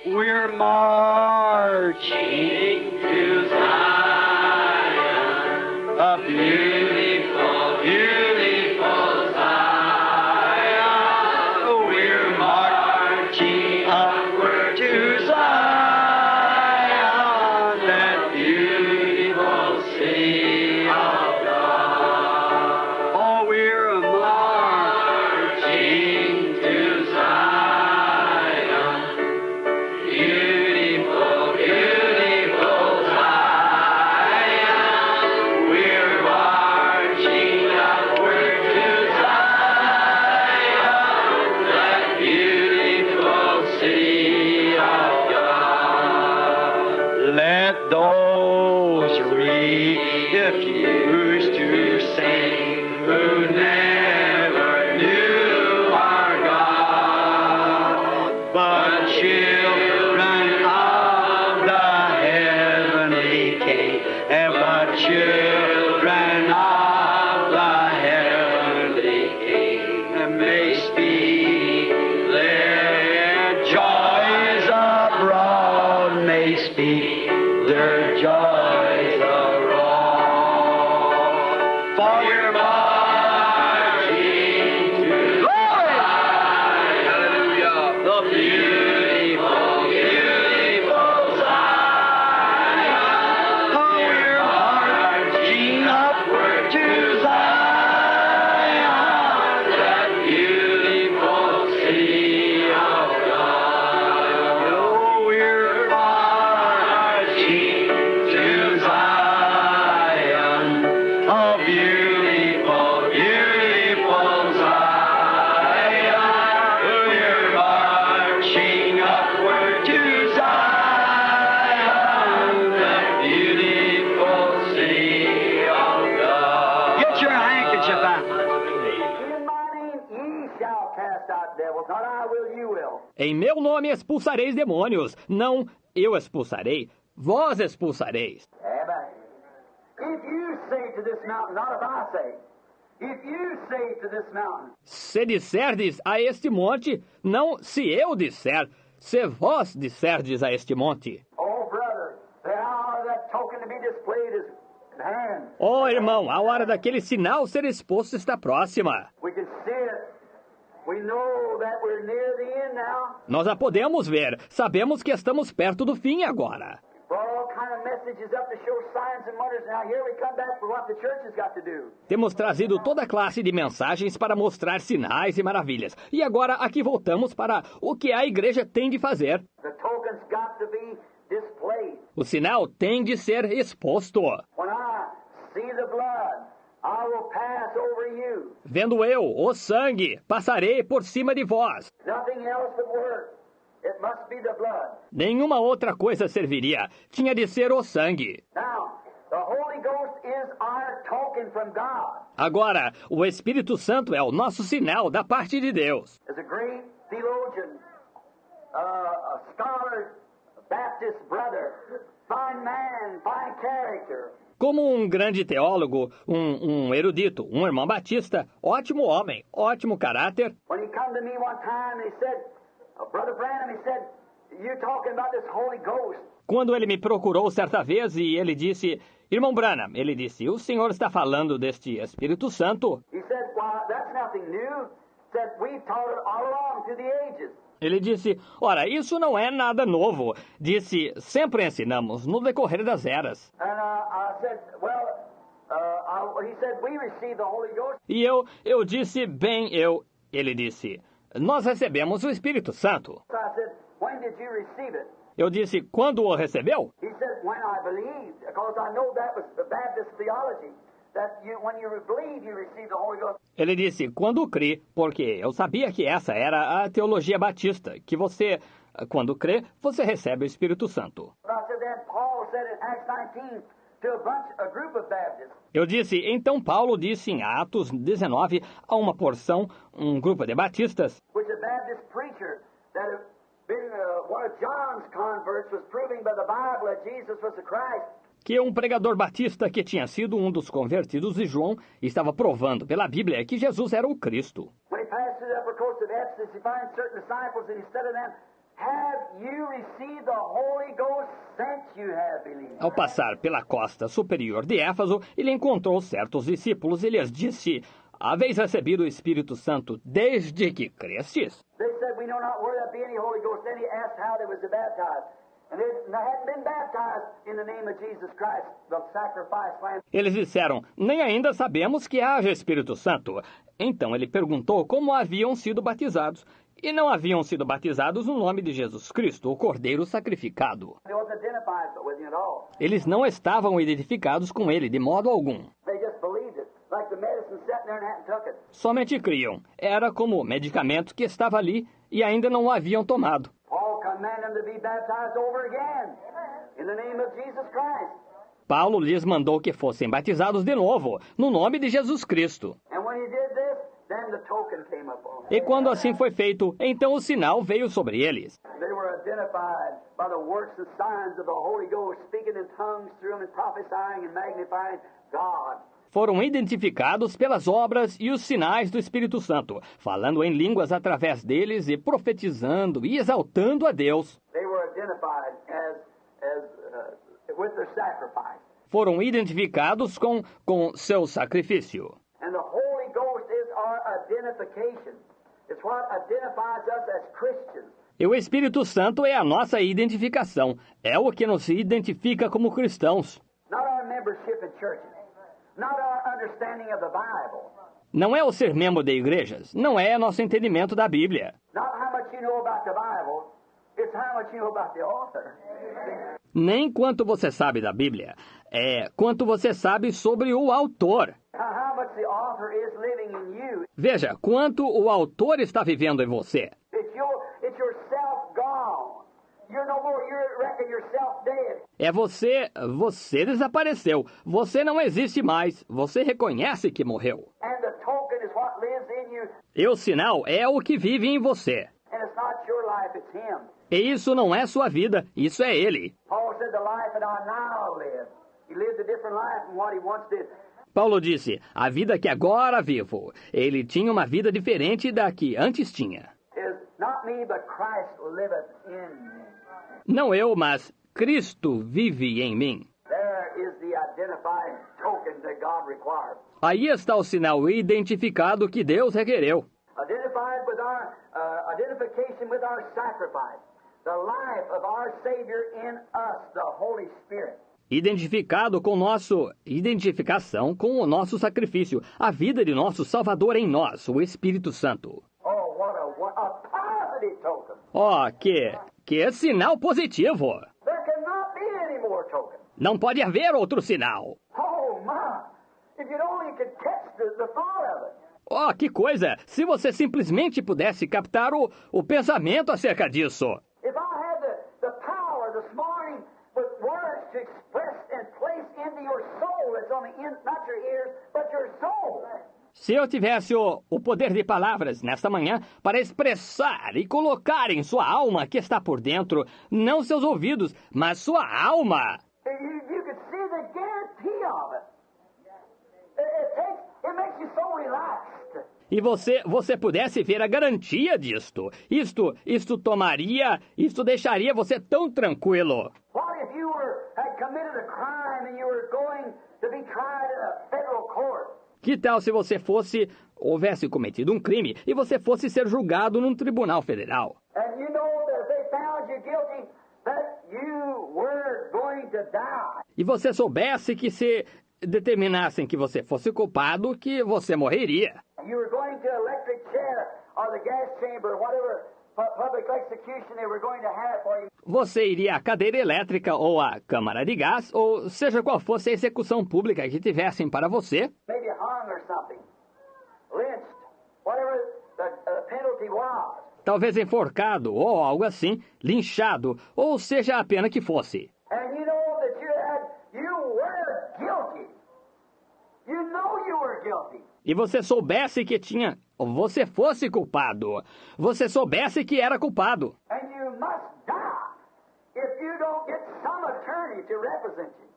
We're marching to Zion, a beautiful, beautiful Zion. We're marching upward to Zion, that beautiful city of God. Oh, we're marching to Zion, beautiful, beautiful Zion. We're marching upward to Zion, that beautiful city of God. Let those refuse to sing who never knew our God, but children of the heavenly King, and but children of the heavenly King, and may speak their joys abroad, may speak their joys abroad. For we're marching to Hallelujah, the beautiful, beautiful Zion. Oh, we're marching upward to Zion, that beautiful city of God. Oh, we're marching to Zion, a beautiful, beautiful Zion. We're marching upward to Zion, that beautiful city of God. Get your handkerchief out. In my name ye shall cast out devils. Not I will, you will. Em meu nome expulsareis demônios. Não eu expulsarei, vós expulsareis. Amen. If you say to this mountain, not if I say, if you say to this mountain, Se disserdes a este monte, não se eu disser, se vós disserdes a este monte. oh brother, the hour of that token to be displayed is at hand. Ó irmão, a hora daquele sinal ser exposto está próxima. We can see it. We know that we're near the end now. Nós a podemos ver, sabemos que estamos perto do fim agora. Brought all kind of messages up to show signs and wonders. Now here we come back for what the church has got to do. Temos trazido toda classe de mensagens para mostrar sinais e maravilhas. E agora aqui voltamos para o que a igreja tem de fazer. The token's got to be displayed. O sinal tem de ser exposto. When I see the blood, I will pass over you. Vendo eu o sangue, passarei por cima de vós. Nothing else would work. It must be the blood. Nenhuma outra coisa serviria. Tinha de ser o sangue. Now, the Holy Ghost is our token from God. Agora, o Espírito Santo é o nosso sinal da parte de Deus. As a great theologian, a scholar, a Baptist brother, fine man, fine character. Como um grande teólogo, um erudito, um irmão batista, ótimo homem, ótimo caráter. When he come to me one time and he said, Brother Branham, he said, you talking about this Holy Ghost. Quando ele me procurou certa vez e ele disse, irmão Branham, ele disse, o senhor está falando deste Espírito Santo? He said, why, that's nothing new. He said, we've taught it all along through the ages. Ele disse, ora, isso não é nada novo. Disse, sempre ensinamos no decorrer das eras. And I said, well, he said, we received the Holy Ghost. E eu disse, bem, ele disse, nós recebemos o Espírito Santo. So I said, when did you receive it? Eu disse, quando o recebeu? He said, when I believed, because I know that was the Baptist theology, that when you believe, you receive the Holy Ghost. Ele disse, quando crê, porque eu sabia que essa era a teologia batista, que você, quando crê, você recebe o Espírito Santo. But I said, then Paul said in Acts 19 to a group of Baptists, Eu disse, então Paulo disse em Atos 19 a uma porção, um grupo de batistas, which a Baptist preacher that had been one of John's converts was proving by the Bible that Jesus was the Christ. que um pregador batista que tinha sido um dos convertidos de João estava provando pela Bíblia que Jesus era o Cristo. When he passed through the upper coast of Ephesus, he finds certain disciples and he studied them have you received the Holy Ghost since you have believed? Ao passar pela costa superior de Éfeso, ele encontrou certos discípulos e lhes disse: haveis recebido o Espírito Santo desde que crestes? They said, we know not where there be any Holy Ghost. Then he asked how they was baptized. And they hadn't been baptized in the name of Jesus Christ, the sacrifice lamb. Eles disseram: nem ainda sabemos que haja Espírito Santo. Então ele perguntou como haviam sido batizados. E não haviam sido batizados no nome de Jesus Cristo, o Cordeiro sacrificado. They wasn't identified with him at all. Eles não estavam identificados com ele de modo algum. They just believed it. Like the medicine sitting there and hadn't took it. Somente criam. Era como o medicamento que estava ali e ainda não o haviam tomado. Paul commanded them to be baptized over again in the name of Jesus Christ. Paulo lhes mandou que fossem batizados de novo, no nome de Jesus Cristo. And when he did this, then the token came upon them. E quando assim foi feito, então o sinal veio sobre eles. They were identified by the works and signs of the Holy Ghost, speaking in tongues through them and prophesying and magnifying God. Foram identificados pelas obras e os sinais do Espírito Santo, falando em línguas através deles e profetizando e exaltando a Deus. They were identified with their sacrifice. Foram identificados com seu sacrifício. And the Holy Ghost is our identification. It's what identifies us as Christians. E o Espírito Santo é a nossa identificação. É o que nos identifica como cristãos. Not our membership in churches. Not our understanding of the Bible. Não é o ser membro de igrejas. Não é nosso entendimento da Bíblia. Not how much you know about the Bible. It's how much you know about the author. Nem quanto você sabe da Bíblia. É quanto você sabe sobre o autor. How much the author is living in you. Veja, quanto o autor está vivendo em você. It's yourself gone. You're no more, you reckon yourself dead. É você desapareceu. Você não existe mais. Você reconhece que morreu. And the token is what lives in you. E o sinal é o que vive em você. And it's not your life, it's him. E isso não é sua vida, isso é ele. Paul said the life that I now live. He lives a different life from what he once did. Paulo disse: a vida que agora vivo. Ele tinha uma vida diferente da que antes tinha. Is not me, but Christ liveth in me. Não eu, mas Cristo vive em mim. There is the identified token that God required. Aí está o sinal identificado que Deus requereu. Identified with our identification with our sacrifice. The life of our Savior in us, the Holy Spirit. Identificado com identificação com o nosso sacrifício, a vida de nosso Salvador em nós, o Espírito Santo. Oh, what a positive token. Oh, que sinal positivo! There cannot be any more token. Não pode haver outro sinal. Oh, my. If you'd only could catch the thought of it. Oh, que coisa! Se você simplesmente pudesse captar o pensamento acerca disso. If I had the power this morning with words to express and place into your soul that's on the in, not your ears, but your soul. Se eu tivesse o poder de palavras nesta manhã para expressar e colocar em sua alma que está por dentro, não seus ouvidos, mas sua alma. You could see the guarantee of it. It makes you so relaxed. E você pudesse ver a garantia disto. Isto deixaria você tão tranquilo. What if you had committed a crime and you were going to be tried in a federal court? Que tal se você houvesse cometido um crime e você fosse ser julgado num tribunal federal? And you know that if they found you guilty, that you were going to die. E você soubesse que se determinassem que você fosse culpado, que você morreria. You were going to electric chair or the gas chamber, whatever public execution they were going to have for you. Você iria à cadeira elétrica ou à câmara de gás, ou seja qual fosse a execução pública que tivessem para você. Maybe hung or something. Lynched. Whatever the penalty was. Talvez enforcado ou algo assim, linchado, ou seja a pena que fosse. And you know that you were guilty. You know you were guilty. E você soubesse que você fosse culpado. Você soubesse que era culpado. And you must die if you don't get some attorney to represent you.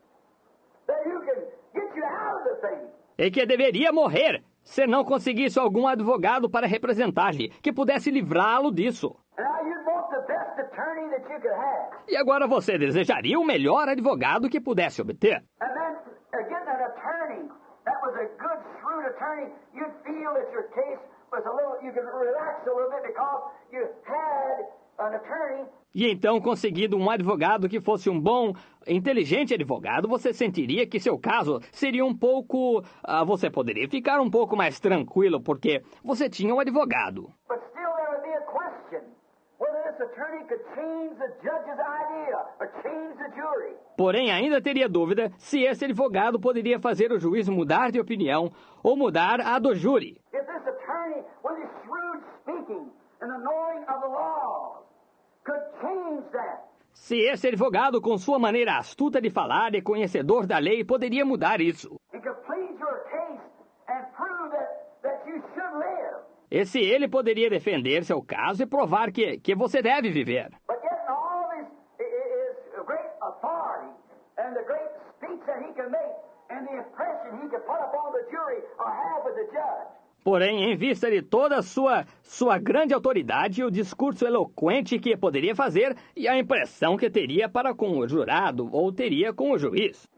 That you can get you out of the thing. E que deveria morrer se não conseguisse algum advogado para representar-lhe, que pudesse livrá-lo disso. Now you'd want the best attorney that you could have. E agora você desejaria o melhor advogado que pudesse obter. And then getting an attorney that was a good, shrewd attorney, you'd feel that your case was a little, you could relax a little bit because you had an attorney. E então, conseguindo um advogado que fosse um bom, inteligente advogado, você sentiria que seu caso seria um pouco... você poderia ficar um pouco mais tranquilo, porque você tinha um advogado. But still there would be a question whether this attorney could change the judge's idea or change the jury. Porém, ainda teria dúvida se esse advogado poderia fazer o juiz mudar de opinião ou mudar a do júri. If this attorney, with his shrewd speaking and the knowing of the laws, could change that. Se esse advogado, com sua maneira astuta de falar e conhecedor da lei, poderia mudar isso. He could plead your case and prove that you should live. E se ele poderia defender seu caso e provar que você deve viver. But yet in all of his great authority and the great speech that he can make and the impression he can put upon the jury or have with the judge. Porém, em vista de toda a sua grande autoridade, o discurso eloquente que poderia fazer e a impressão que teria para com o jurado ou teria com o juiz.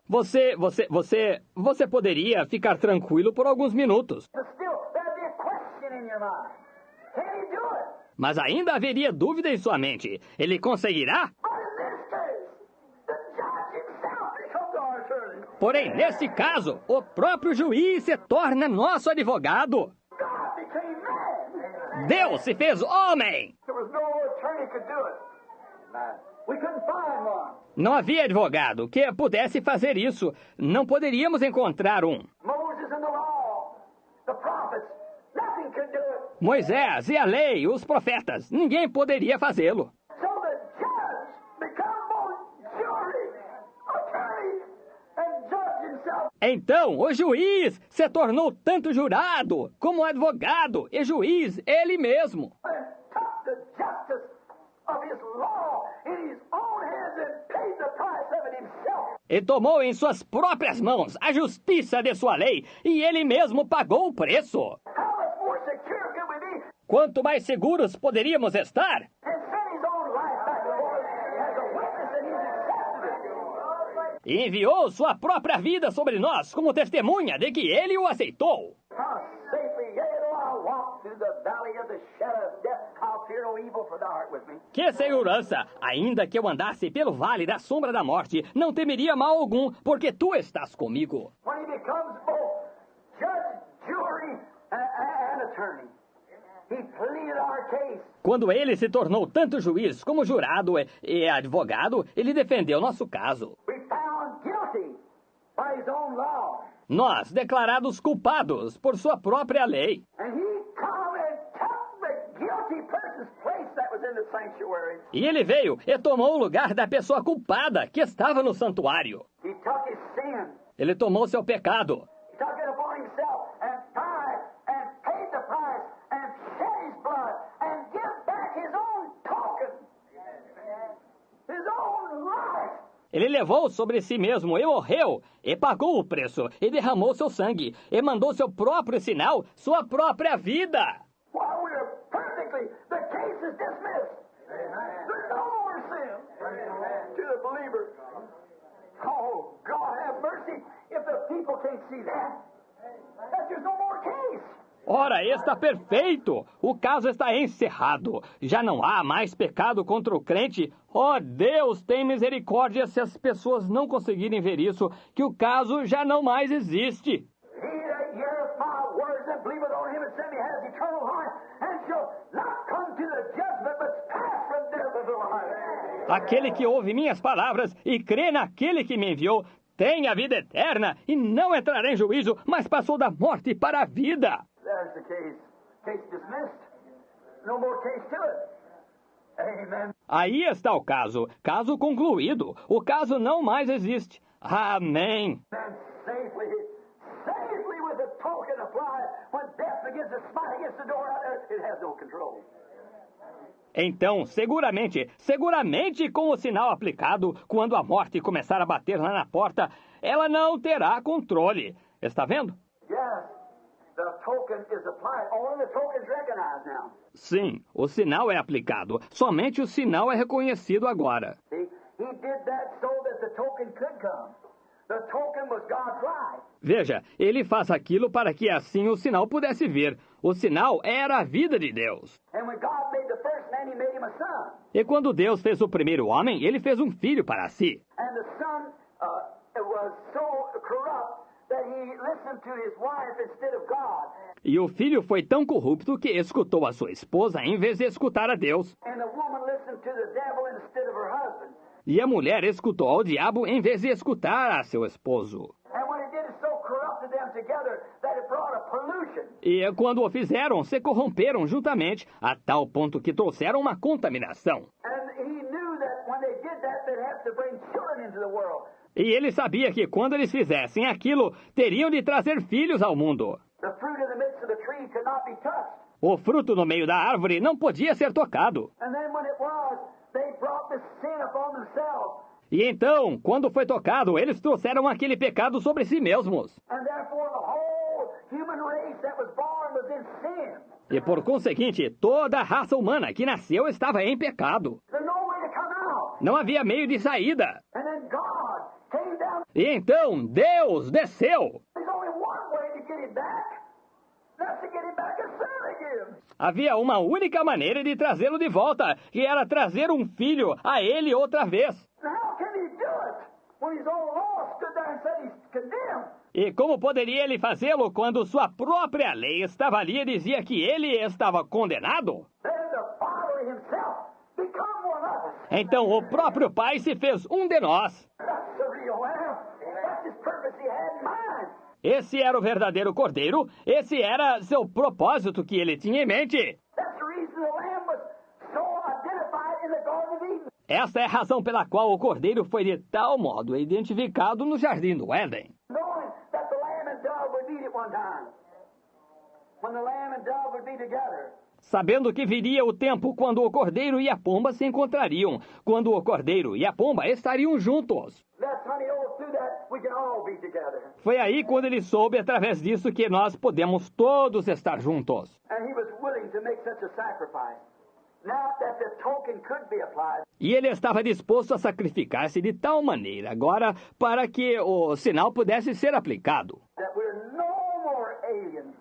Você poderia ficar tranquilo por alguns minutos. Mas ainda haveria dúvida em sua mente. Ele conseguirá? Porém, nesse caso, o próprio juiz se torna nosso advogado. Deus se fez homem. Não havia advogado que pudesse fazer isso. Não poderíamos encontrar um. Moisés e a lei, os profetas, ninguém poderia fazê-lo. Então, o juiz se tornou tanto jurado como advogado e juiz ele mesmo. E tomou em suas próprias mãos a justiça de sua lei e ele mesmo pagou o preço. Quanto mais seguros poderíamos estar? E enviou sua própria vida sobre nós como testemunha de que ele o aceitou. Que segurança! Ainda que eu andasse pelo vale da sombra da morte, não temeria mal algum, porque tu estás comigo. Quando ele se tornou tanto juiz como jurado e advogado, ele defendeu nosso caso. Nós, declarados culpados por sua própria lei. E ele veio e tomou o lugar da pessoa culpada que estava no santuário. Ele tomou seu pecado. Ele levou sobre si mesmo e morreu, e pagou o preço, e derramou seu sangue, e mandou seu próprio sinal, sua própria vida. Ora, está perfeito! O caso está encerrado. Já não há mais pecado contra o crente. Oh, Deus, tem misericórdia se as pessoas não conseguirem ver isso, que o caso já não mais existe. Aquele que ouve minhas palavras e crê naquele que me enviou, tem a vida eterna e não entrará em juízo, mas passou da morte para a vida. There's the case. Case dismissed. No more case to it. Amen. Aí está o caso. Caso concluído. O caso não mais existe. Amém. Safely with the token applied, when death begins to smite against the door out there, it has no control. Então, seguramente com o sinal aplicado, quando a morte começar a bater lá na porta, ela não terá controle. Está vendo? Yes. The token is applied. Only the token is recognized now. Sim, o sinal é aplicado. Somente o sinal é reconhecido agora. See, he did that so that the token could come. The token was God's life. Veja, ele faz aquilo para que assim o sinal pudesse vir. O sinal era a vida de Deus. And when God made the first man, he made him a son. E quando Deus fez o primeiro homem, ele fez um filho para si. And the son was so corrupt that he listened to his wife instead of God. E o filho foi tão corrupto que escutou a sua esposa em vez de escutar a Deus. And the woman listened to the devil instead of her husband. E a mulher escutou ao diabo em vez de escutar a seu esposo. And what it did is so corrupted them together that it brought a pollution. E quando o fizeram, se corromperam juntamente, a tal ponto que trouxeram uma contaminação. And he knew that when they did that, they'd have to bring children into the world. E ele sabia que quando eles fizessem aquilo, teriam de trazer filhos ao mundo. The fruit in the midst of the tree could not be touched. O fruto no meio da árvore não podia ser tocado. And then when it was, they brought the sin upon themselves. E então, quando foi tocado, eles trouxeram aquele pecado sobre si mesmos. And therefore the whole human race that was born was in sin. E por conseguinte, toda a raça humana que nasceu estava em pecado. There's no way to come out. Não havia meio de saída. And then God came down. E então, Deus desceu. There's only one way to get him back. That's to get him back a son again. Havia uma única maneira de trazê-lo de volta, que era trazer um filho a ele outra vez. Now how can he do it when his own law stood there and said he's condemned? E como poderia ele fazê-lo quando sua própria lei estava ali e dizia que ele estava condenado? Then the Father himself become one of us. Então o próprio Pai se fez um de nós. That's the real Lamb. That's his purpose he had in mind. Esse era o verdadeiro Cordeiro, esse era seu propósito que ele tinha em mente. That's the reason the Lamb was so identified in the Garden of Eden. Essa é a razão pela qual o Cordeiro foi de tal modo identificado no Jardim do Éden. Knowing that the lamb and dove would meet at one time. When the lamb and dove would be together. Sabendo que viria o tempo quando o Cordeiro e a pomba se encontrariam, quando o Cordeiro e a pomba estariam juntos. That's when he knows through that we can all be together. Foi aí quando ele soube através disso que nós podemos todos estar juntos. And he was willing to make such a sacrifice. Now that the token could be applied. E ele estava disposto a sacrificar-se de tal maneira agora para que o sinal pudesse ser aplicado. That we're no more aliens.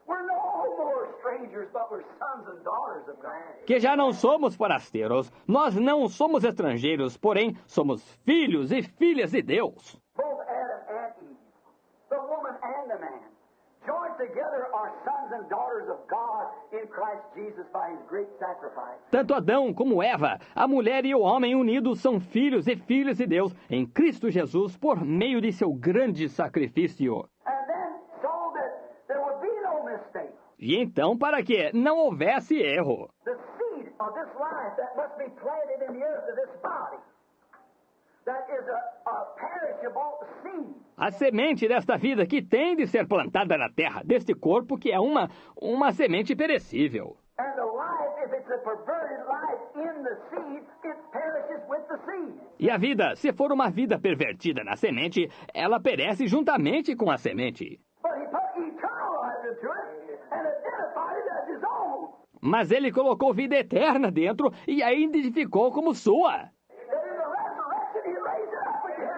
We're no more strangers, but we're sons and daughters of God. Que já não somos forasteiros, nós não somos estrangeiros, porém somos filhos e filhas de Deus. Both Adam and Eve, the woman and the man, joined together are sons and daughters of God in Christ Jesus by his great sacrifice. Tanto Adão como Eva, a mulher e o homem unidos são filhos e filhas de Deus em Cristo Jesus por meio de seu grande sacrifício. And then so that there would be no mistake. E então, para que não houvesse erro, The seed of this life that must be planted in the earth of this body, that is a perishable seed. a semente desta vida que tem de ser plantada na terra, deste corpo que é uma semente perecível. And the life, if it's a perverted life in the seed, it perishes with the seed. E a vida, se for uma vida pervertida na semente, ela perece juntamente com a semente. But he put eternal life into it and identified it as his own. Mas ele colocou vida eterna dentro e a identificou como sua. That in the resurrection he raised it up again.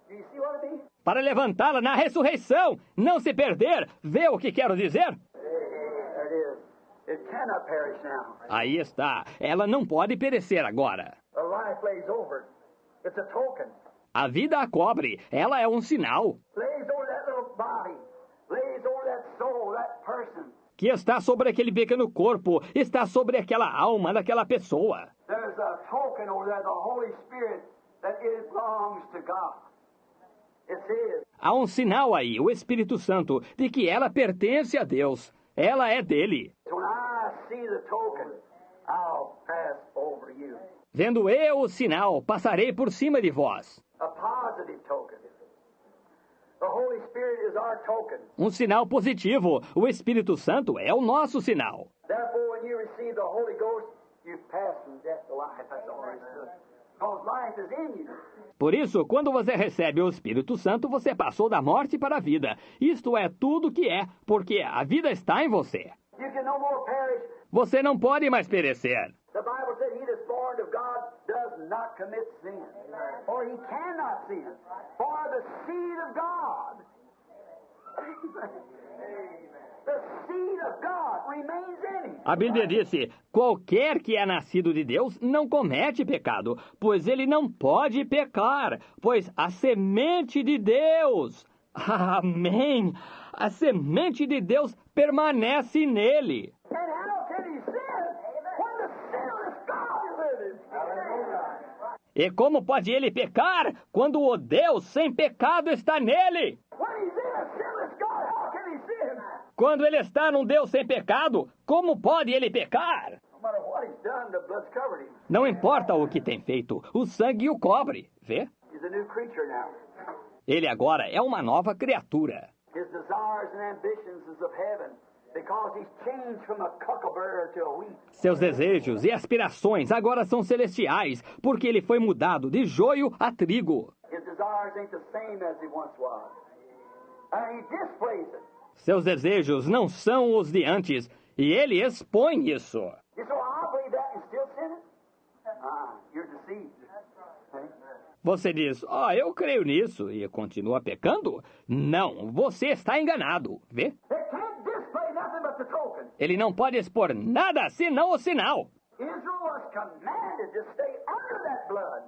Do you see what I mean? Para levantá-la na ressurreição, não se perder. Vê o que quero dizer? There it is. It cannot perish now. Aí está. Ela não pode perecer agora. The life lays over it. It's a token. A vida a cobre. Ela é um sinal Lays over that little body. Lays over that soul, that person. que está sobre aquele pequeno corpo, está sobre aquela alma daquela pessoa. There's a token over there, the Holy Spirit, that it belongs to God. It's His. Há um sinal aí, o Espírito Santo, de que ela pertence a Deus. Ela é dele. When I see the token, I'll pass over you. Vendo eu o sinal, passarei por cima de vós. A positive token. The Holy Spirit is our token. Um sinal positivo. O Espírito Santo é o nosso sinal. Therefore, when you receive the Holy Ghost, you pass from death to life. That's all there is to it. because life is in you. Por isso, quando você recebe o Espírito Santo, você passou da morte para a vida. Isto é tudo que é, porque a vida está em você. You can no more perish. Você não pode mais perecer. The Bible said, he that's born of God does not commit sin, or he cannot sin, for the seed of God. The seed of God remains in him. A Bíblia disse: qualquer que é nascido de Deus não comete pecado, pois ele não pode pecar, pois a semente de Deus, amém, a semente de Deus permanece nele. And how can he sin when the sinless God is in him? E como pode ele pecar quando o Deus sem pecado está nele? When he's in a sinless God, how can he sin? Quando ele está num Deus sem pecado, como pode ele pecar? No matter what he's done, the blood's covered him. Não importa o que tem feito, o sangue o cobre, vê? He's a new creature now. Ele agora é uma nova criatura. His desires and ambitions is of heaven, because he's changed from a cockleburr to a wheat. Seus desejos e aspirações agora são celestiais, porque ele foi mudado de joio a trigo. His desires ain't the same as he once was. And he displays it. Seus desejos não são os de antes, e ele expõe isso. You say, well, I believe that and still sinning? You're deceived. Okay? Você diz: eu creio nisso, e continua pecando? Não, você está enganado, vê? It can't display nothing but the token. Ele não pode expor nada senão o sinal. Israel was commanded to stay under that blood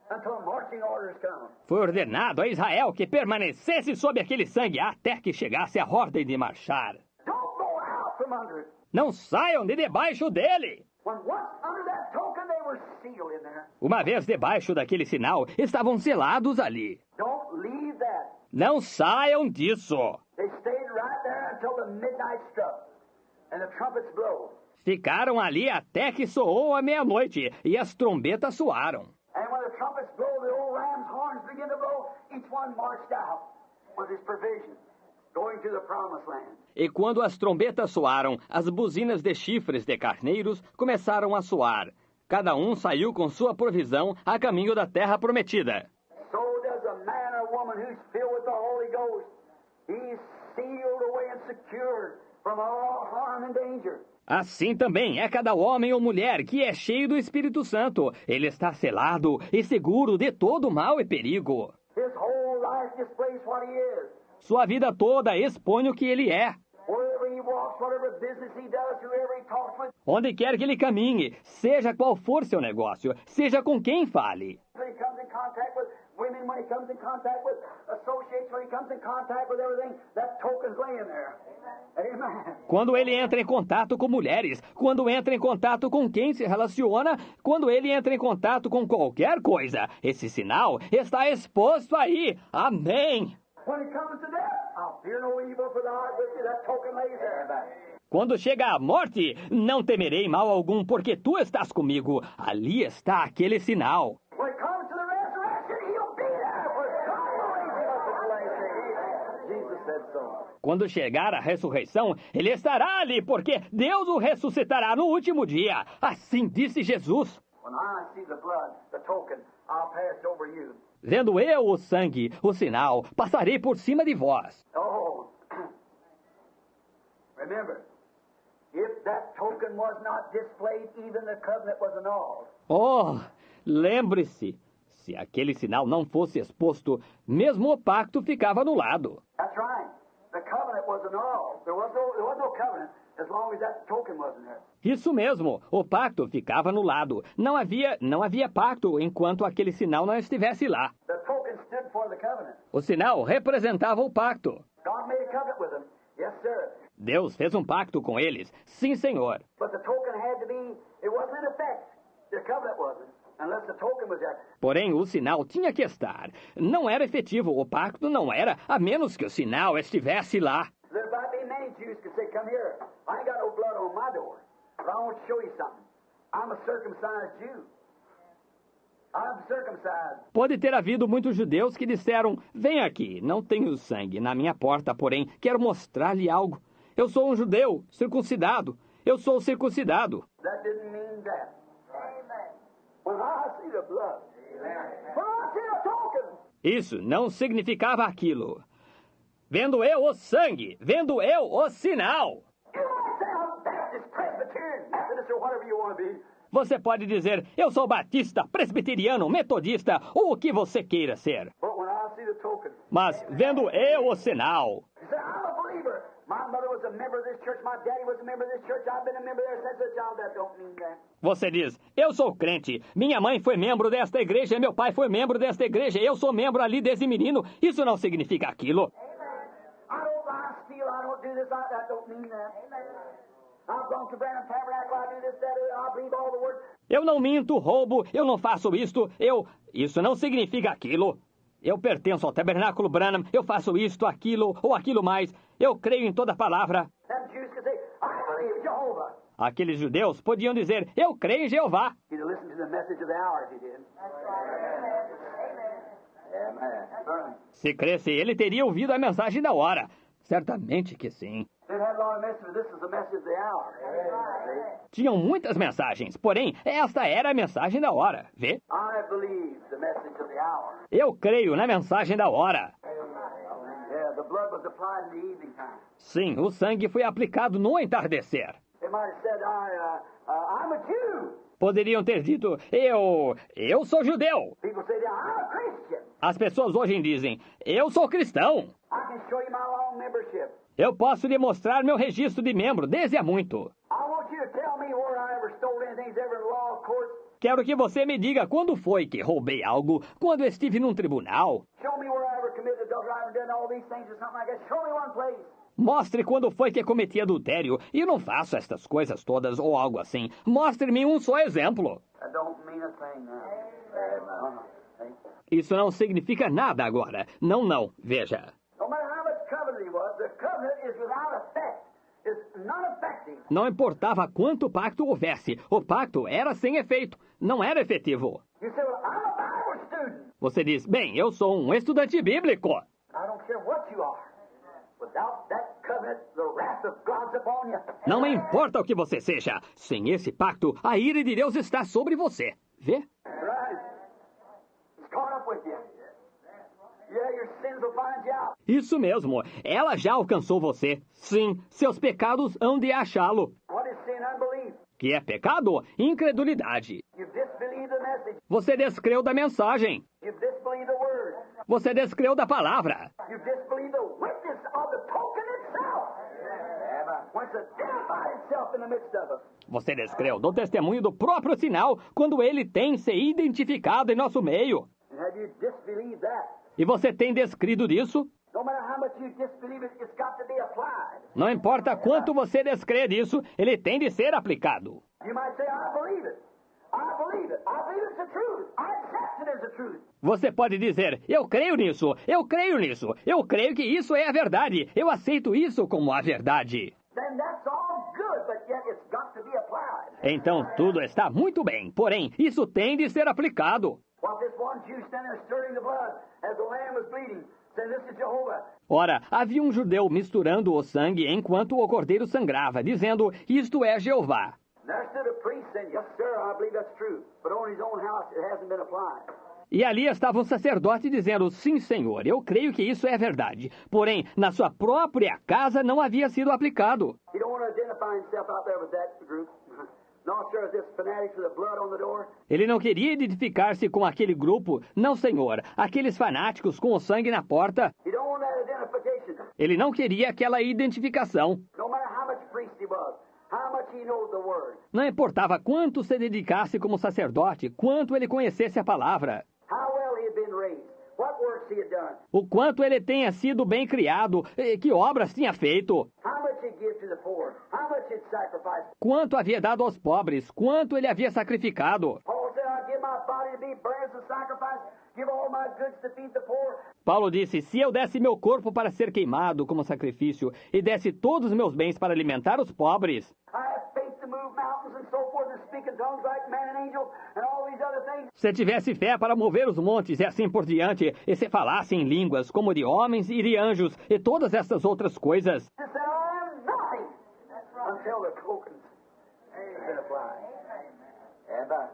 until marching orders come. Foi ordenado a Israel que permanecesse sob aquele sangue até que chegasse a ordem de marchar. Don't go out from under it. Não saiam de debaixo dele. When once under that token, they were sealed in there. Uma vez debaixo daquele sinal, estavam selados ali. Don't leave that. Não saiam disso. They stayed right there until the midnight struck and the trumpets blow. Ficaram ali até que soou a meia-noite e as trombetas soaram. And when the trumpets blow, the old ram's horns begin to blow. Each one marched out with his provision, going to the promised land. E quando as trombetas soaram, as buzinas de chifres de carneiros começaram a soar. Cada um saiu com sua provisão a caminho da terra prometida. So does a man or woman who's filled with the Holy Ghost. He's sealed away and secured from all harm and danger. Assim também é cada homem ou mulher que é cheio do Espírito Santo. Ele está selado e seguro de todo mal e perigo. His whole life displays what he is. Sua vida toda expõe o que ele é. Wherever he walks, whatever business he does, whoever he talks with, Onde quer que ele caminhe, seja qual for seu negócio, seja com quem fale. when he comes in contact with women, when he comes in contact with associates, when he comes in contact with everything, that token's laying there. Amen. Quando ele entra em contato com mulheres, quando entra em contato com quem se relaciona, quando ele entra em contato com qualquer coisa, esse sinal está exposto aí. Amém. When he comes to death, I'll fear no evil, for thou art with me. That token lays there. Quando chega a morte, não temerei mal algum, porque tu estás comigo. Ali está aquele sinal. When it comes to the resurrection, he'll be there, for God will raise him up at the last day. Jesus said so. Quando chegar a ressurreição, ele estará ali, porque Deus o ressuscitará no último dia. Assim disse Jesus. When I see the blood, the token, I'll pass over you. Vendo eu o sangue, o sinal, passarei por cima de vós. Oh, remember, if that token was not displayed, even the covenant was annulled. Oh, lembre-se, se aquele sinal não fosse exposto, mesmo o pacto ficava anulado. That's right. The covenant was annulled. There was no covenant as long as that token wasn't there. Isso mesmo, o pacto ficava anulado. Não havia pacto enquanto aquele sinal não estivesse lá. The token stood for the covenant. O sinal representava o pacto. God made a covenant with them. Yes, sir. Deus fez um pacto com eles. Sim, Senhor. But the token had to be, it wasn't in effect. The covenant wasn't, unless the token was there. Porém, o sinal tinha que estar. Não era efetivo, o pacto não era, a menos que o sinal estivesse lá. There might be many Jews could say, come here. I ain't got no blood on my door. But I want to show you something. I'm a circumcised Jew. I'm circumcised. Pode ter havido muitos judeus que disseram, vem aqui, não tenho sangue na minha porta, porém, quero mostrar-lhe algo. Eu sou um judeu, circuncidado. Eu sou circuncidado. That didn't mean that. When I see the blood, What's in a token? Isso não significava aquilo. Vendo eu o sangue, vendo eu o sinal. You might say I'm Baptist, Presbyterian, Methodist, or whatever you want to be. Você pode dizer, eu sou batista, presbiteriano, metodista, ou o que você queira ser. But when I see the token, Mas vendo eu o sinal, you say, I'm a believer. My mother was a member of this church. My daddy was a member of this church. I've been a member there since a child. That don't mean that. você diz, eu sou crente, minha mãe foi membro desta igreja, meu pai foi membro desta igreja, eu sou membro ali desde menino. Isso não significa aquilo. I don't lie, steal. I don't do this. That don't mean that. I've gone to Branham Tabernacle. I do this, that, I believe all the words. Eu não minto, roubo, eu não faço isto, Isso não significa aquilo. Eu pertenço ao Tabernáculo Branham, eu faço isto, aquilo ou aquilo mais. Eu creio em toda palavra. Them Jews could say, I believe Jehovah. Aqueles judeus podiam dizer, eu creio em Jeová. You'd listen to the message of the hour if you did. Amen. Se cresce, ele teria ouvido a mensagem da hora. Certamente que sim. They've had a lot of messages, but this is the message of the hour. Tinham muitas mensagens, porém, esta era a mensagem da hora. Vê? I believe the message of the hour. Eu creio na mensagem da hora. Yeah, the blood was applied in the evening time. Sim, o sangue foi aplicado no entardecer. They might have said, I'm a Jew. Poderiam ter dito, eu sou judeu. People say, I'm a Christian. As pessoas hoje dizem, eu sou cristão. I can show you my long membership. Eu posso lhe mostrar meu registro de membro desde há muito. I want you to tell me where I ever stole anything ever in law court. Quero que você me diga quando foi que roubei algo, quando estive num tribunal. Show me where I ever committed adultery. I haven't done all these things or something like that. Show me one place. Mostre quando foi que cometi adultério. E não faço estas coisas todas ou algo assim. Mostre-me um só exemplo. That don't mean a thing now. Isso não significa nada agora. Não, veja. No matter how much covenant he was, the covenant is without effect. It's non-effective. Não importava quanto pacto houvesse, o pacto era sem efeito, não era efetivo. You say, well, I'm a Bible student. Você diz, bem, eu sou um estudante bíblico. I don't care what you are. Without that covenant, the wrath of God's upon you. Não importa o que você seja, sem esse pacto, a ira de Deus está sobre você. Vê? Right? It's caught up with you. Yeah, your sins will find you out. Isso mesmo, ela já alcançou você. Sim, seus pecados hão de achá-lo. What is sin? Unbelief. Que é pecado? Incredulidade. You've disbelieved the message. Você descreu da mensagem. You've disbelieved the word. Você descreu da palavra. You've disbelieved the witness of the token itself. When it's identified itself in the midst of us. Você descreu do testemunho do próprio sinal quando ele tem se identificado em nosso meio. And have you disbelieved that? E você tem descrido disso? No matter how much you disbelieve it, it's got to be applied. Não importa quanto você descrê disso, ele tem de ser aplicado. You might say, I believe it. I believe it. I believe it's the truth. I accept it as the truth. Você pode dizer, eu creio nisso, eu creio nisso, eu creio que isso é a verdade, eu aceito isso como a verdade. Then that's all good, but yet it's got to be applied. Então tudo está muito bem, porém isso tem de ser aplicado. While this one Jew standing there stirring the blood as the lamb was bleeding, saying, this is Jehovah. Ora, havia um judeu misturando o sangue enquanto o cordeiro sangrava, dizendo, isto é Jeová. There stood a priest saying, yes, sir, I believe that's true. But on his own house, it hasn't been applied. E ali estava um sacerdote dizendo, sim, senhor, eu creio que isso é verdade. Porém, na sua própria casa não havia sido aplicado. He don't want to identify himself out there with that group. Not sure if this fanatics with the blood on the door. Ele não queria identificar-se com aquele grupo. Não, senhor. Aqueles fanáticos com o sangue na porta. He don't want that identification. Ele não queria aquela identificação. No matter how much priest he was, how much he knows the word, Não importava quanto se dedicasse como sacerdote, quanto ele conhecesse a palavra, how well he had been raised, what works he had done, o quanto ele tenha sido bem criado, que obras tinha feito, how much he'd give to the poor, how much he'd sacrifice. quanto havia dado aos pobres, quanto ele havia sacrificado. Paul said, I give my body to be burned as a sacrifice, give all my goods to feed the poor. Paulo disse, se eu desse meu corpo para ser queimado como sacrifício e desse todos os meus bens para alimentar os pobres, I have faith to move mountains and so forth and speak in tongues like man and angel and all these other things. se tivesse fé para mover os montes e assim por diante, e se falasse em línguas como de homens e de anjos e todas essas outras coisas, He said, I am nothing until the tokens have been applied. Amen.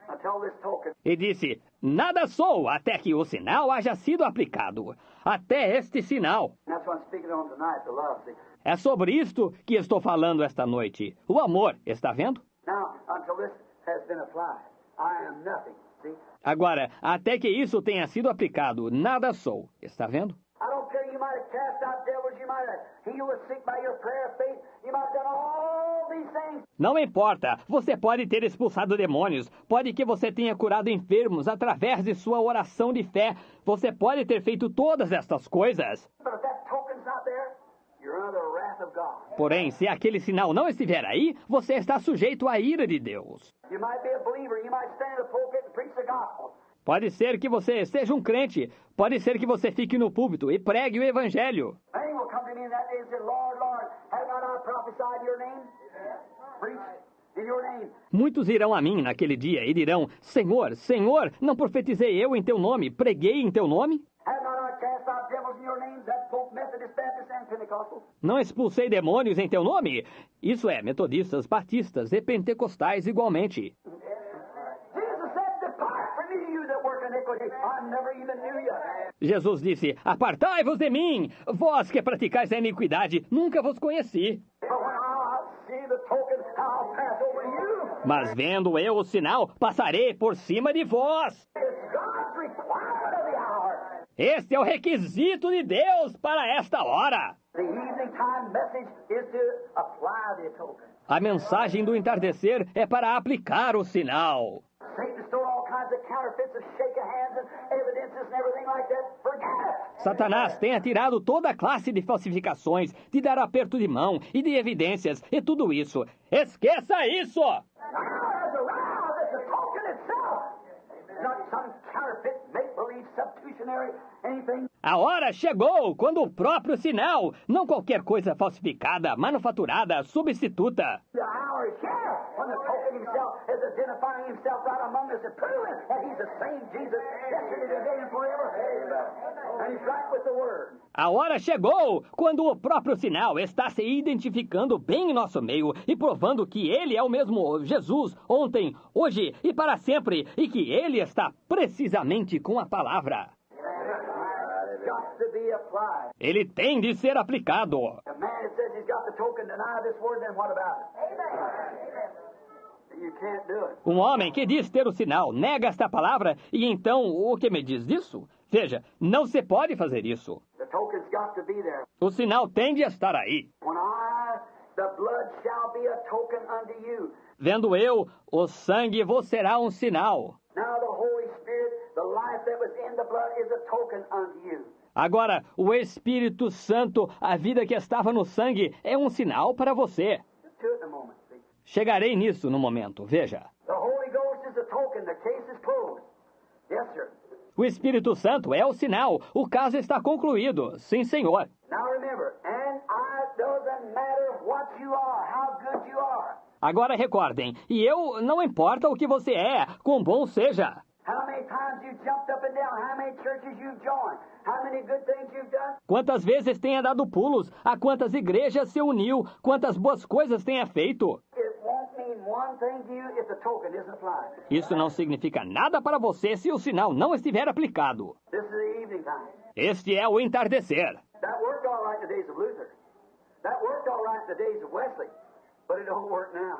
until this token. E disse: nada sou até que o sinal haja sido aplicado. Até este sinal. And that's what I'm speaking on tonight, the love. See? É sobre isto que estou falando esta noite. O amor, está vendo? Now, until this has been applied, I am nothing. See? Agora, até que isso tenha sido aplicado, nada sou. Está vendo? I don't care, you might have cast out devils, you might have healed the sick by your prayer of faith, you might have done all these things. Não importa, você pode ter expulsado demônios, pode que você tenha curado enfermos através de sua oração de fé, você pode ter feito todas estas coisas. But if that token's not there, you're under the wrath of God. Porém, se aquele sinal não estiver aí, você está sujeito à ira de Deus. You might be a believer, you might stand in the pulpit and preach the gospel. Pode ser que você seja um crente, pode ser que você fique no púlpito e pregue o evangelho. Many will come to me in that day and say, Lord, Lord, have not I prophesied in your name? Preach in your name. Muitos irão a mim naquele dia e dirão: Senhor, Senhor, não profetizei eu em teu nome, preguei em teu nome? Have not I cast out devils in your name? That's both Methodist, Baptist, and Pentecostal. Não expulsei demônios em teu nome? Isso é, metodistas, batistas e pentecostais igualmente. Jesus said, depart from me, you that work iniquity. I never even knew you. Jesus disse: apartai-vos de mim, vós que praticais a iniquidade, nunca vos conheci. But when I see the token, I'll pass over you. Mas vendo eu o sinal, passarei por cima de vós. It's God's requirement of the hour. Este é o requisito de Deus para esta hora. The evening time message is to apply the token. A mensagem do entardecer é para aplicar o sinal. Satan stole all kinds of counterfeits of shaking hands and evidences and everything like that. Forget it. Satanás tem atirado toda a classe de falsificações, de dar aperto de mão e de evidências e tudo isso. Esqueça isso! Now there's a row that's the token itself. Not some counterfeit, make-believe, substitutionary, anything. A hora chegou quando o próprio sinal, não qualquer coisa falsificada, manufaturada, substituta. The hour is here when the token himself is identifying himself right among us and proving that he's the same Jesus yesterday, today, and forever. And he's right with the word. A hora chegou quando o próprio sinal está se identificando bem em nosso meio e provando que ele é o mesmo Jesus ontem, hoje e para sempre e que ele está precisamente com a palavra. It's got to be applied. Ele tem de ser aplicado. A man that says he's got the token, deny this word, then what about it? You can't do it. Um homem que diz ter o sinal nega esta palavra e então o que me diz disso? Veja, não se pode fazer isso. The token's got to be there. O sinal tem de estar aí. When the blood shall be a token unto you. Vendo eu, o sangue vos será um sinal. Now the Holy Spirit, the life that was in the blood, is a token unto you. Agora, o Espírito Santo, a vida que estava no sangue, é um sinal para você. Just do it in a moment, see. Chegarei nisso no momento, veja. The Holy Ghost is a token. The case is closed. Yes, sir. O Espírito Santo é o sinal. O caso está concluído. Sim, Senhor. Now remember, and it doesn't matter what you are, how good you are. Agora recordem, e eu não importa o que você é, quão bom seja. How many times you jumped up and down, how many churches you've joined, how many good things you've done. Quantas vezes tenha dado pulos, a quantas igrejas se uniu, quantas boas coisas tenha feito. It won't mean one thing to you if the token isn't applied. Isso não significa nada para você se o sinal não estiver aplicado. This is the evening time. Este é o entardecer. That worked all right in the days of Luther. That worked all right in the days of Wesley. But it don't work now.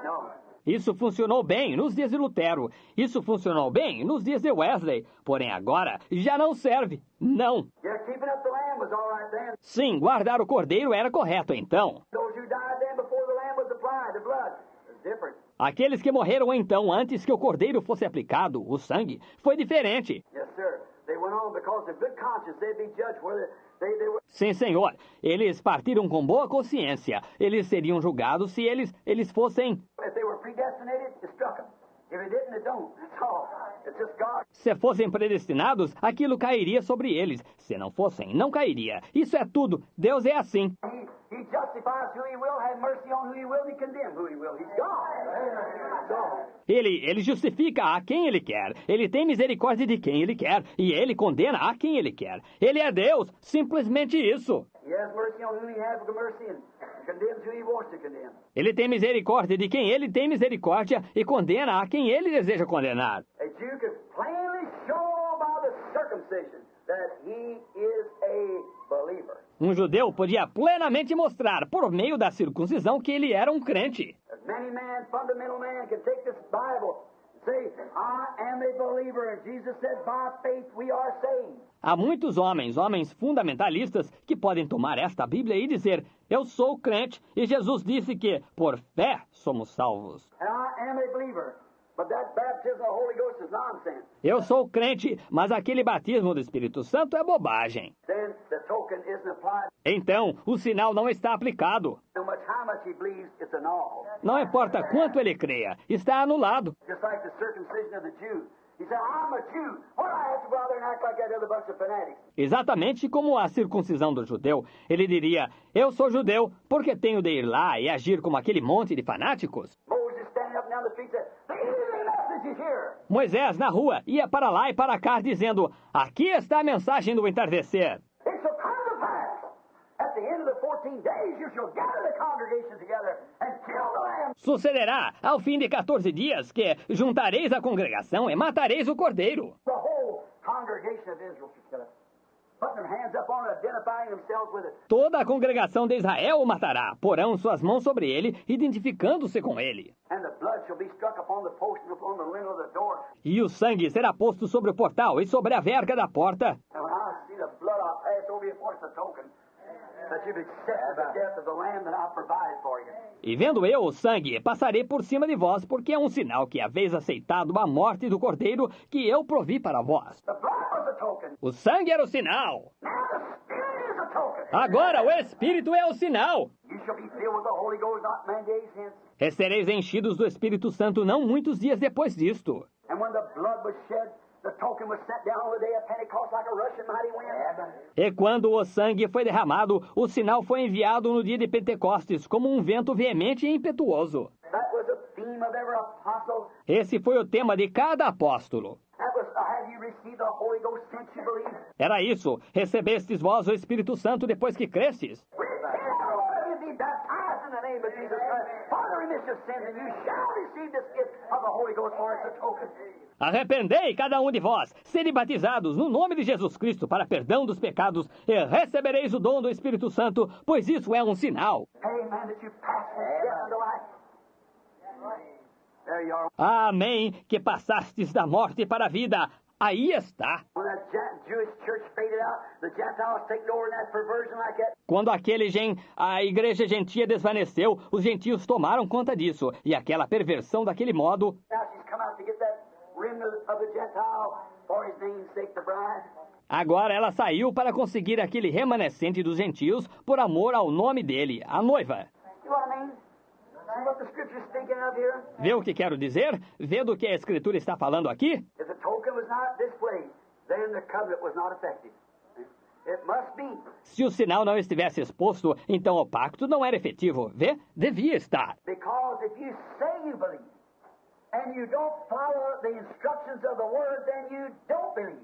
No. Isso funcionou bem nos dias de Lutero. Isso funcionou bem nos dias de Wesley. Porém, agora já não serve. Não. Yeah, keeping up the lamb was all right then. Sim, guardar o cordeiro era correto então. Those who died then before the lamb was applied, the blood, is different. Aqueles que morreram então antes que o cordeiro fosse aplicado, o sangue, foi diferente. Yes, sir. They went on because of good conscience. They'd be judged whether they were. Sim, Senhor. Eles partiram com boa consciência. Eles seriam julgados se eles fossem... If they were predestinated, it struck them. If it didn't, it don't. That's all. It's just God. Se fossem predestinados, aquilo cairia sobre eles. Se não fossem, não cairia. Isso é tudo. Deus é assim. He justified sanctify us who He will, have mercy on who He will, and condemn who He will. He's God. That's all. Ele justifica a quem ele quer, ele tem misericórdia de quem ele quer, e ele condena a quem ele quer. Ele é Deus, simplesmente isso. He has mercy on whom He has mercy and condemns who He wants to condemn. Ele tem misericórdia de quem ele tem misericórdia e condena a quem ele deseja condenar. A Jew could plainly show by the circumcision that he is a believer. Um judeu podia plenamente mostrar, por meio da circuncisão, que ele era um crente. Many man, fundamental man, can take this Bible and say, I am a believer, and Jesus said, by faith we are saved. Há muitos homens fundamentalistas, que podem tomar esta Bíblia e dizer, eu sou crente, e Jesus disse que, por fé, somos salvos. And I am a believer, but that baptism of the Holy Ghost is nonsense. Eu sou crente, mas aquele batismo do Espírito Santo é bobagem. Then the token isn't applied. Então, o sinal não está aplicado. No much how much he believes, it's annulled. Não importa quanto ele creia, está anulado. Just like the circumcision of the Jews. He said, I'm a Jew. Why do I have to go out there and act like that other bunch of fanatics? Exatamente como a circuncisão do judeu. Ele diria, eu sou judeu, porque tenho de ir lá e agir como aquele monte de fanáticos? Moses standing up and down the street said, the evening message is here. Moisés, na rua, ia para lá e para cá, dizendo, aqui está a mensagem do entardecer. It shall come to pass. At the end of the 14 days, you shall gather the congregation together and kill the lamb. Sucederá, ao fim de 14 dias, que juntareis a congregação e matareis o cordeiro. The whole congregation of Israel should get up, putting their hands up on it, identifying themselves with it. Toda a congregação de Israel o matará, porão suas mãos sobre ele, identificando-se com ele. And the blood shall be struck upon the post and upon the lintel of the door. E o sangue será posto sobre o portal e sobre a verga da porta. And when I see the blood, I'll pass over you for it's a token that you've accepted the death of the lamb that I provided for you. E vendo eu o sangue, passarei por cima de vós, porque é um sinal que haveis aceitado a morte do cordeiro que eu provi para vós. The blood was a token. O sangue era o sinal. Now the Spirit is a token. Agora o Espírito é o sinal. You shall be filled with the Holy Ghost not many days hence. Recereis enchidos do Espírito Santo não muitos dias depois disto. And when the blood was shed, the token was sent down on the day of Pentecost like a rushing mighty wind. E quando o sangue foi derramado, o sinal foi enviado no dia de Pentecostes, como um vento veemente e impetuoso. That was the theme of every apostle. Esse foi o tema de cada apóstolo. That was, have you received the Holy Ghost since you believe? Era isso, recebestes vós o Espírito Santo depois que cresces. Repent, every one of you be baptized in the name of Jesus Christ for the remission of sins, and you shall receive this gift of the Holy Ghost for it's a token. Arrependei cada um de vós, sede batizados no nome de Jesus Cristo para perdão dos pecados, e recebereis o dom do Espírito Santo, pois isso é um sinal. Amen, that you pass from death unto life. There you are. Amém, que passastes da morte para a vida. Aí está. When that Jewish church faded out, the Gentiles taking over in that perversion like that. Quando a igreja gentia desvaneceu, os gentios tomaram conta disso, e aquela perversão daquele modo. Now she's come out to get that remnant of the Gentile for his name's sake, the bride. Agora ela saiu para conseguir aquele remanescente dos gentios por amor ao nome dele, a noiva. You know what I mean? See what the scripture's thinking of here? Vê o que quero dizer? Vê do que a Escritura está falando aqui? If the token was not displayed, then the covenant was not effective. It must be. Se o sinal não estivesse exposto, então o pacto não era efetivo. Vê? Devia estar. Because if you say you believe, and you don't follow the instructions of the word, then you don't believe.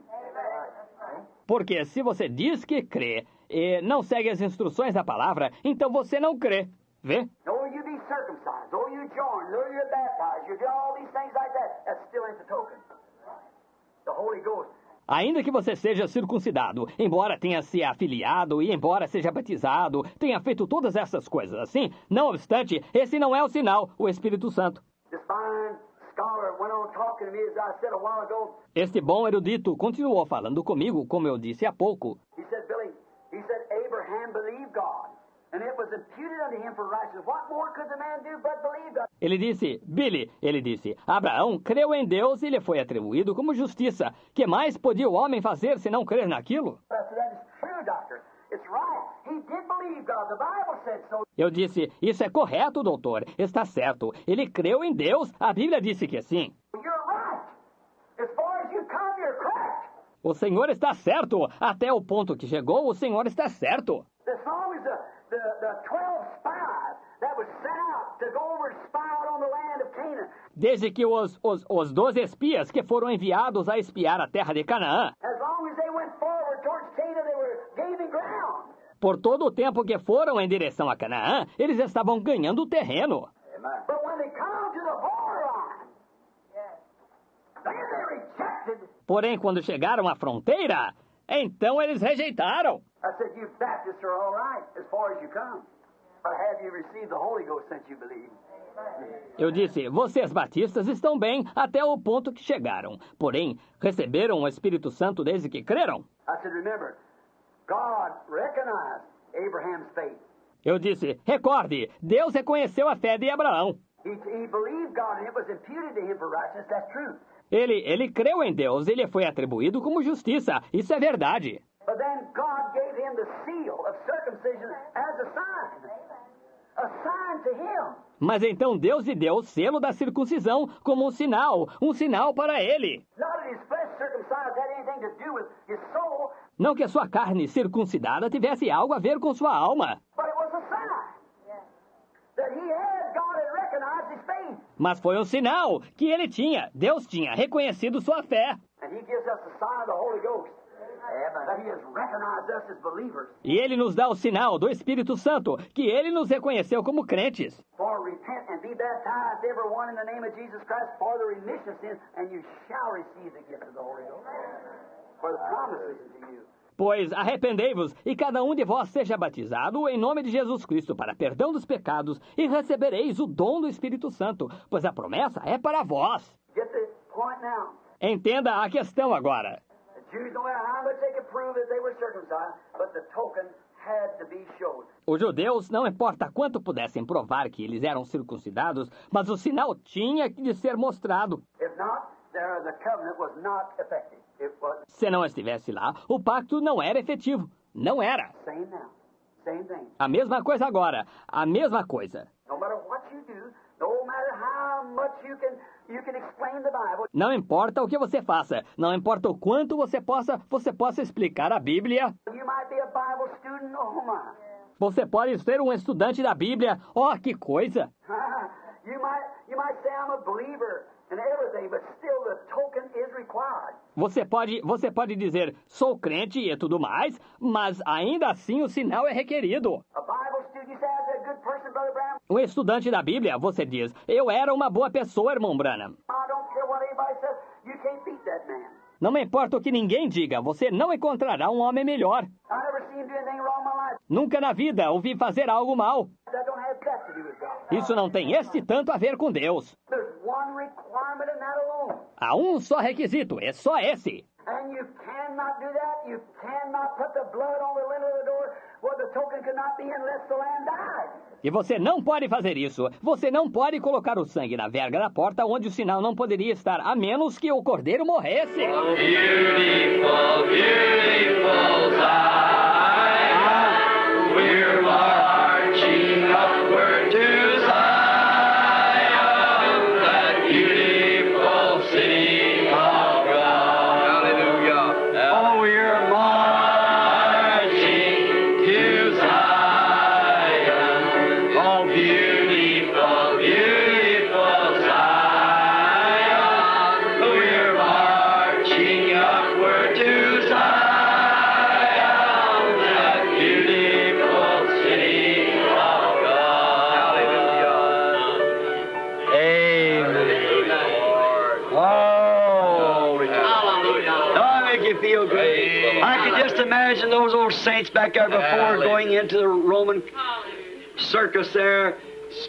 Porque se você diz que crê e não segue as instruções da palavra, então você não crê. Vê? Though you be circumcised, though you join, though you're baptized, you do all these things like that, that still ain't the token. The Holy Ghost. Ainda que você seja circuncidado, embora tenha se afiliado e embora seja batizado, tenha feito todas essas coisas assim, não obstante, esse não é o sinal, o Espírito Santo. This fine scholar went on talking to me as I said a while ago. Este bom erudito continuou falando comigo, como eu disse há pouco. He said, Billy, he said, Abraham believed God, and it was imputed unto him for righteousness. What more could the man do but believe God? Ele disse, Abraão creu em Deus e lhe foi atribuído como justiça. Que mais podia o homem fazer se não crer naquilo? I said, that is true, doctor. It's right. He did believe God. The Bible said so. Eu disse, isso é correto, doutor. Está certo. Ele creu em Deus. A Bíblia disse que sim. You're right. As far as you come, you're correct. O Senhor está certo. Até o ponto que chegou, o Senhor está certo. As long as the 12 spies that was sent out to go over and spy out on the land of Canaan. Desde que os 12 espias que foram enviados a espiar a terra de Canaã, As long as they went forward towards Canaan, they were gaining ground. por todo o tempo que foram em direção a Canaã, eles estavam ganhando terreno. But when they come to the borderline, then they rejected. Porém, quando chegaram à fronteira, então eles rejeitaram. I said, you Baptists are all right as far as you come. But have you received the Holy Ghost since you believe? Eu disse, vocês batistas estão bem até o ponto que chegaram. Porém, receberam o Espírito Santo desde que creram? I said, remember, God recognized Abraham's faith. Eu disse, recorde, Deus reconheceu a fé de Abraão. He believed God and it was imputed to him for righteousness. That's true. Ele creu em Deus e lhe foi atribuído como justiça. Isso é verdade. But then God gave him the seal of circumcision as a sign. A sign to him. Mas então Deus lhe deu o selo da circuncisão como um sinal para ele. Not that his flesh circumcised had anything to do with his soul, Não que a sua carne circuncidada tivesse algo a ver com sua alma, but it was a sign that he had. God had recognized his faith. mas foi um sinal que ele tinha, Deus tinha reconhecido sua fé. And he gives us the sign of the Holy Ghost. That he has recognized us as believers. E ele nos dá o sinal do Espírito Santo, que ele nos reconheceu como crentes. For repent and be baptized, everyone, in the name of Jesus Christ, for the remission of sins, and you shall receive the gift of the Holy Ghost. For the promises to you. Pois arrependei-vos, e cada um de vós seja batizado em nome de Jesus Cristo para perdão dos pecados, e recebereis o dom do Espírito Santo, pois a promessa é para vós. Get the point now. Entenda a questão agora. The Jews, no matter how much they could prove that they were circumcised, but the token had to be showed. Os judeus, não importa quanto pudessem provar que eles eram circuncidados, mas o sinal tinha de ser mostrado. If not, the covenant was not effective. It was Se não estivesse lá, o pacto não era efetivo. Não era. same now, same thing. A mesma coisa agora. A mesma coisa. No matter what you do, no matter how much you can explain the Bible. Não importa o que você faça. Não importa o quanto você possa explicar a Bíblia. You might be a Bible student, oh my. Você pode ser um estudante da Bíblia. Oh, que coisa! you might say I'm a believer and everything, but still the token is required. Você pode dizer, sou crente e tudo mais, mas ainda assim o sinal é requerido. A Bible student, you say I was a good person, Brother Branham. Um estudante da Bíblia, você diz, eu era uma boa pessoa, irmão Branham. I don't care what anybody says, you can't beat that man. Não me importa o que ninguém diga, você não encontrará um homem melhor. I never seen him do anything wrong in my life. Nunca na vida ouvi fazer algo mal. That don't have that to do with God. Isso não tem este tanto a ver com Deus. There's one requirement in that alone. Há um só requisito, é só esse. And you cannot do that. You cannot put the blood on the lintel of the door where the token could not be unless the lamb died. E você não pode fazer isso. Você não pode colocar o sangue na verga da porta onde o sinal não poderia estar, a menos que o cordeiro morresse. Beautiful, beautiful Zion, we're marching upward to Zion, that beautiful city of God. Hallelujah. Oh, we're marching to Zion. Oh, beautiful, beautiful Zion, we're marching upward to Zion, that beautiful city of God. Hallelujah. Amen. Oh, hallelujah. Don't I make you feel good? I can just imagine those old saints back there before going into the Roman circus there,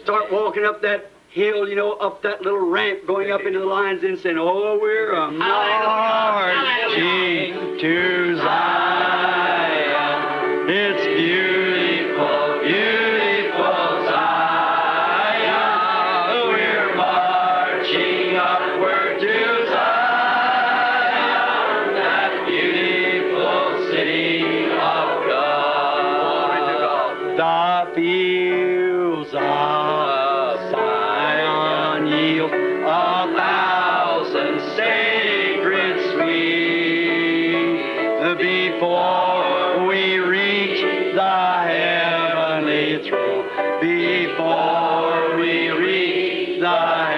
start walking up that hill, you know, up that little ramp, going up into the lines and saying, oh, we're a marching to Zion. It's beautiful, beautiful Zion. We're marching upward to Zion, that beautiful city of God. The fields of Zion yield 1,000 sacred sweet. thy